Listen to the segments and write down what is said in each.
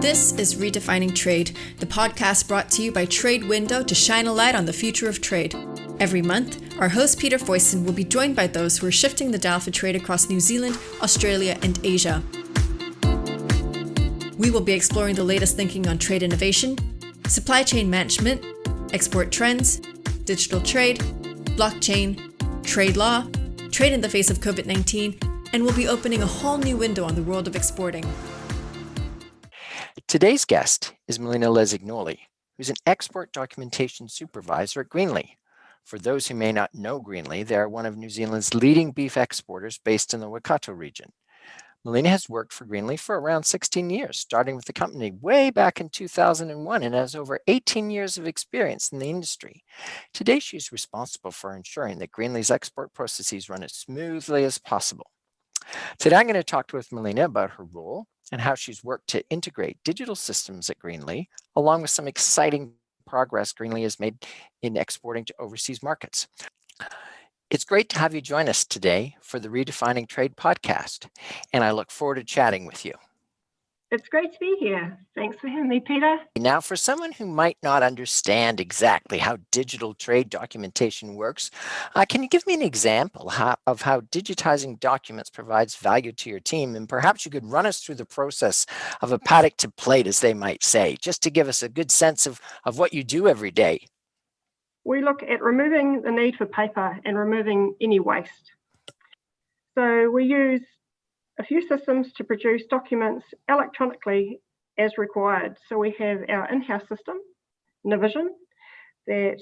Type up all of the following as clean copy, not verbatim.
This is Redefining Trade, the podcast brought to you by TradeWindow to shine a light on the future of trade. Every month, our host Peter Foyson will be joined by those who are shifting the dial for trade across New Zealand, Australia, and Asia. We will be exploring the latest thinking on trade innovation, supply chain management, export trends, digital trade, blockchain, trade law, trade in the face of COVID-19, and we'll be opening a whole new window on the world of exporting. Today's guest is Melina Lisignoli, who's an export documentation supervisor at Greenlea. For those who may not know Greenlea, they are one of New Zealand's leading beef exporters based in the Waikato region. Melina has worked for Greenlea for around 16 years, starting with the company way back in 2001 and has over 18 years of experience in the industry. Today, she's responsible for ensuring that Greenlea's export processes run as smoothly as possible. Today, I'm going to talk with Melina about her role and how she's worked to integrate digital systems at Greenlea, along with some exciting progress Greenlea has made in exporting to overseas markets. It's great to have you join us today for the Redefining Trade podcast, and I look forward to chatting with you. It's great to be here. Thanks for having me, Peter. Now, for someone who might not understand exactly how digital trade documentation works, can you give me an example of how digitizing documents provides value to your team? And perhaps you could run us through the process of a paddock to plate, as they might say, just to give us a good sense of what you do every day. We look at removing the need for paper and removing any waste. So we use a few systems to produce documents electronically as required. So we have our in-house system, Navision, that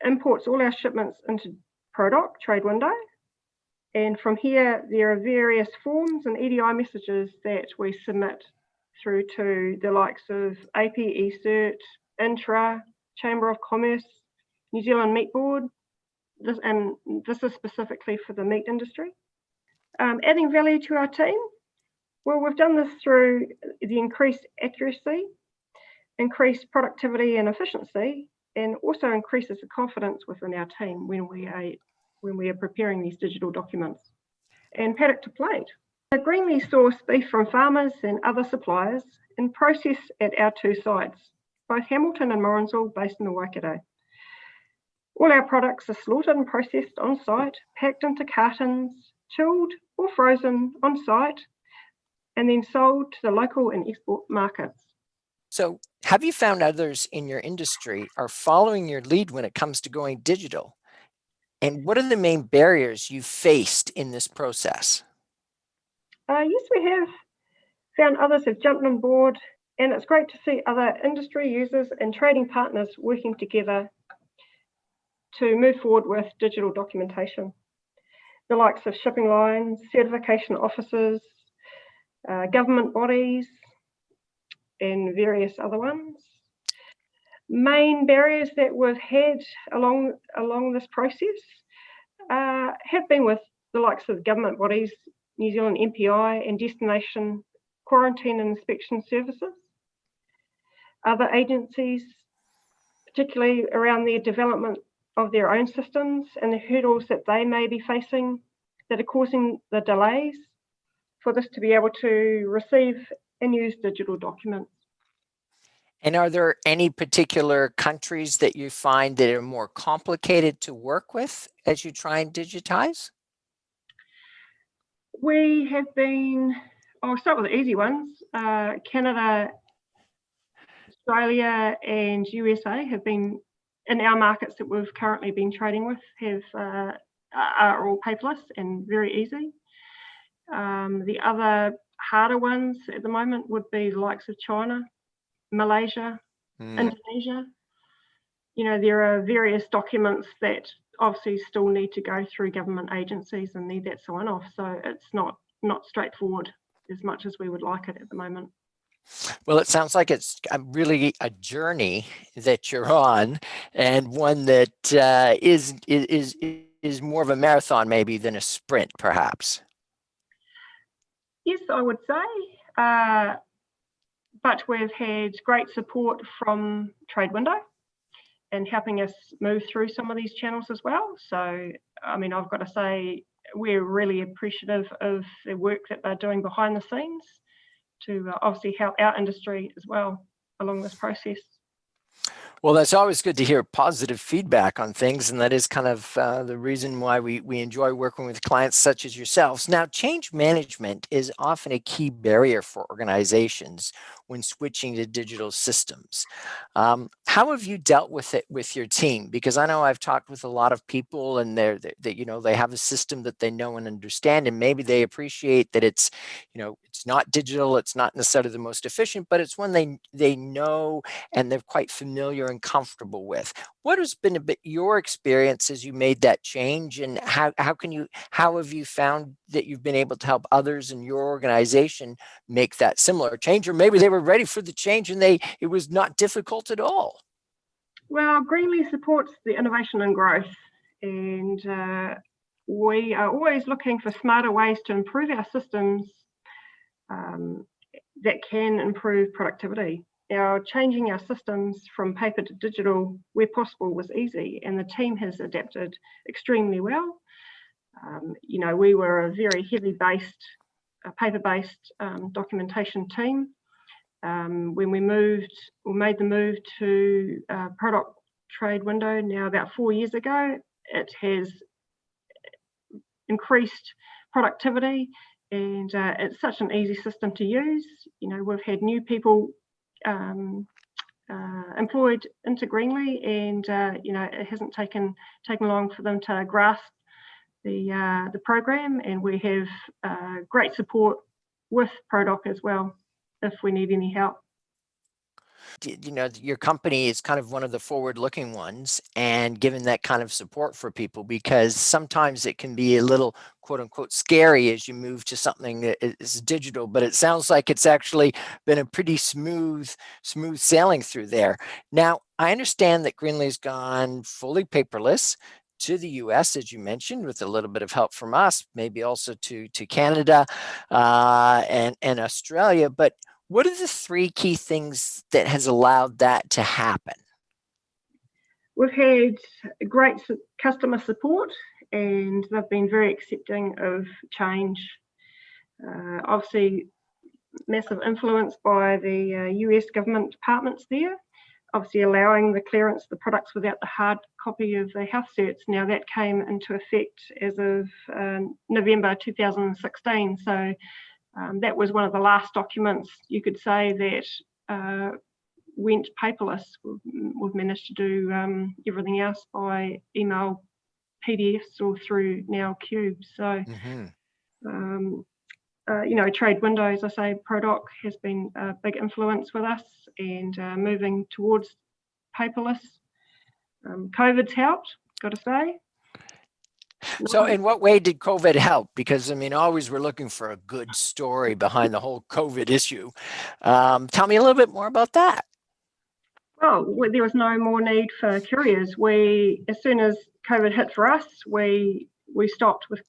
imports all our shipments into paddock, TradeWindow. And from here, there are various forms and EDI messages that we submit through to the likes of AP eCert, Intra, Chamber of Commerce, New Zealand Meat Board. This is specifically for the meat industry. Adding value to our team, well, we've done this through the increased accuracy, increased productivity and efficiency, and also increases the confidence within our team when we are preparing these digital documents. And paddock to plate. Greenlea source beef from farmers and other suppliers and process at our two sites, both Hamilton and Morrinsville, based in the Waikato. All our products are slaughtered and processed on site, packed into cartons, chilled or frozen on site, and then sold to the local and export markets. So have you found others in your industry are following your lead when it comes to going digital? And what are the main barriers you faced in this process? Yes, we have found others have jumped on board, and it's great to see other industry users and trading partners working together to move forward with digital documentation. The likes of shipping lines, certification offices, government bodies, and various other ones. Main barriers that we've had along this process have been with the likes of government bodies, New Zealand MPI and Destination Quarantine and Inspection Services. Other agencies, particularly around their development of their own systems and the hurdles that they may be facing that are causing the delays for this to be able to receive and use digital documents. And are there any particular countries that you find that are more complicated to work with as you try and digitize? We have been, I'll start with the easy ones. Canada, Australia and USA have been, in our markets that we've currently been trading with, are all paperless and very easy. The other harder ones at the moment would be the likes of China, Malaysia, Indonesia. You know, there are various documents that obviously still need to go through government agencies and need that sign off. So it's not straightforward as much as we would like it at the moment. Well, it sounds like it's really a journey that you're on, and one that is more of a marathon maybe than a sprint, perhaps. Yes, I would say, but we've had great support from TradeWindow and helping us move through some of these channels as well. So, I mean, I've got to say, we're really appreciative of the work that they're doing behind the scenes to obviously help our industry as well along this process. Well, that's always good to hear positive feedback on things, and that is kind of the reason why we enjoy working with clients such as yourselves. Now, change management is often a key barrier for organizations when switching to digital systems. How have you dealt with it with your team? Because I know I've talked with a lot of people, and they have a system that they know and understand, and maybe they appreciate that it's not digital, it's not necessarily the most efficient, but it's one they know and they're quite familiar and comfortable with. What has been a bit your experience as you made that change, and how have you found that you've been able to help others in your organization make that similar change, or maybe they were ready for the change and it was not difficult at all? Well, Greenlea supports the innovation and growth, and we are always looking for smarter ways to improve our systems that can improve productivity. Now, changing our systems from paper to digital where possible was easy, and the team has adapted extremely well. We were a very heavy-based, paper-based documentation team. When we made the move to product TradeWindow now about 4 years ago, it has increased productivity, and it's such an easy system to use. We've had new people employed into Greenlea, and it hasn't taken long for them to grasp the program, and we have great support with ProDoc as well if we need any help. Your company is kind of one of the forward-looking ones, and given that kind of support for people, because sometimes it can be a little quote unquote scary as you move to something that is digital, but it sounds like it's actually been a pretty smooth sailing through there. Now, I understand that Greenlea's gone fully paperless to the US, as you mentioned, with a little bit of help from us, maybe also to Canada and Australia. But what are the three key things that has allowed that to happen? We've had great customer support, and they've been very accepting of change. Obviously, massive influence by the US government departments there, obviously allowing the clearance of the products without the hard copy of the health certs. Now, that came into effect as of November 2016. So that was one of the last documents, you could say, that went paperless. We've managed to do everything else by email, PDFs, or through now Cube. So, TradeWindow, as I say, ProDoc has been a big influence with us, and moving towards paperless. COVID's helped, got to say. So in what way did COVID help? Because, I mean, always we're looking for a good story behind the whole COVID issue. Tell me a little bit more about that. Well, there was no more need for couriers. As soon as COVID hit for us, we stopped with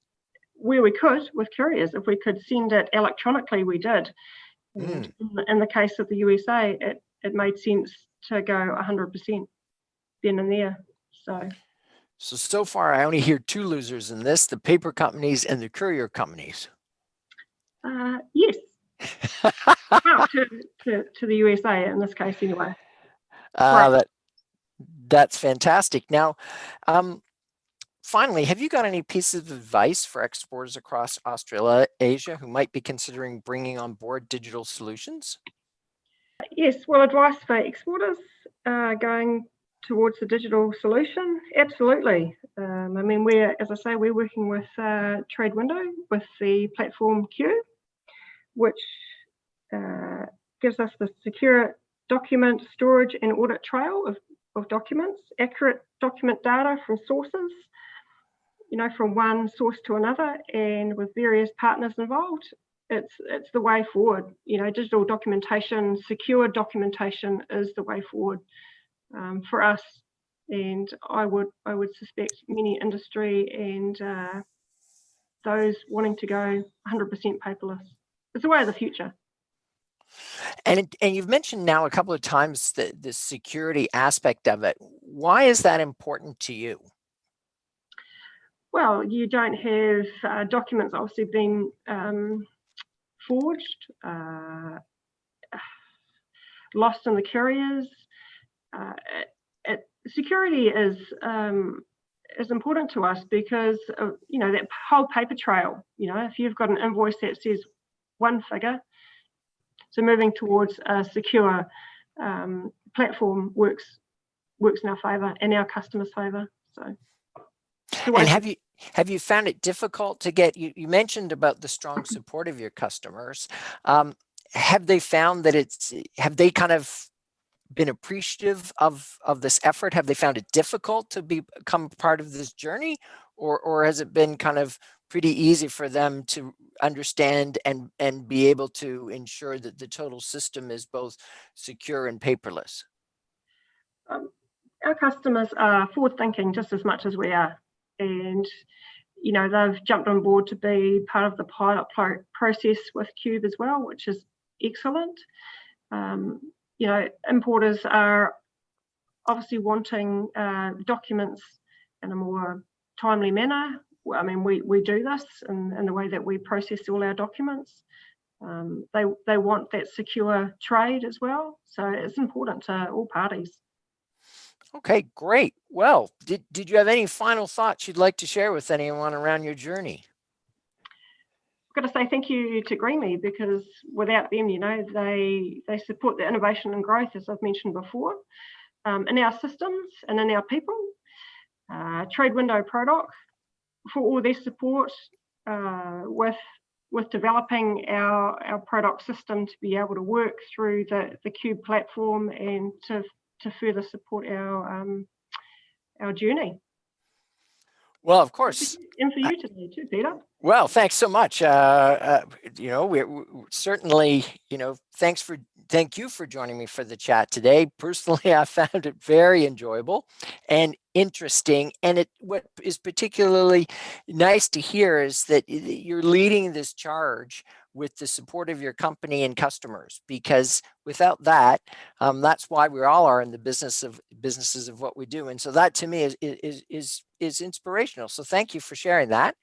where we could with couriers. If we could send it electronically, we did. And in the case of the USA, it made sense to go 100% then and there. So far, I only hear two losers in this: the paper companies and the courier companies. Yes. Well, to the USA in this case, anyway. That's fantastic. Now, finally, have you got any pieces of advice for exporters across Australasia who might be considering bringing on board digital solutions? Yes, well, advice for exporters going towards the digital solution, absolutely. I mean, we're working with TradeWindow with the platform Q, which gives us the secure document storage and audit trail of documents, accurate document data from sources, from one source to another, and with various partners involved. It's the way forward. Digital documentation, secure documentation is the way forward for us, and I would suspect many industry and those wanting to go 100% paperless. It's the way of the future. And you've mentioned now a couple of times the security aspect of it. Why is that important to you? Well, you don't have documents obviously being forged, lost in the couriers. Security is important to us because of, that whole paper trail. If you've got an invoice that says one figure, so moving towards a secure platform works in our favour and our customers' favour. So, and have you found it difficult to get? You mentioned about the strong support of your customers. Have they found that have they kind of been appreciative of this effort? Have they found it difficult to become part of this journey, or has it been kind of pretty easy for them to understand and be able to ensure that the total system is both secure and paperless? Our customers are forward thinking just as much as we are, and they've jumped on board to be part of the pilot process with Cube as well, which is excellent. Importers are obviously wanting documents in a more timely manner. I mean, we do this in the way that we process all our documents. They want that secure trade as well. So it's important to all parties. Okay, great. Well, did you have any final thoughts you'd like to share with anyone around your journey? I've got to say thank you to Greenlea, because without them, they support the innovation and growth, as I've mentioned before, in our systems and in our people. TradeWindow paddock for all their support with developing our product system to be able to work through the Cube platform and to further support our journey. Well, of course. And for you today too, Peter. Well, thanks so much. We're certainly, thank you for joining me for the chat today. Personally, I found it very enjoyable and interesting. And what is particularly nice to hear is that you're leading this charge with the support of your company and customers, because without that, that's why we all are in the businesses of what we do. And so that to me is inspirational. So thank you for sharing that.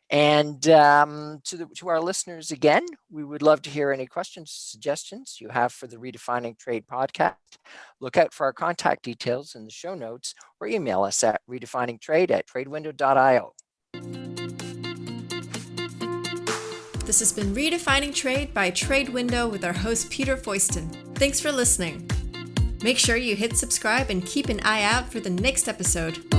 And to our listeners again, we would love to hear any questions, suggestions you have for the Redefining Trade podcast. Look out for our contact details in the show notes, or email us at redefiningtrade@tradewindow.io. This has been Redefining Trade by TradeWindow with our host, Peter Foyston. Thanks for listening. Make sure you hit subscribe and keep an eye out for the next episode.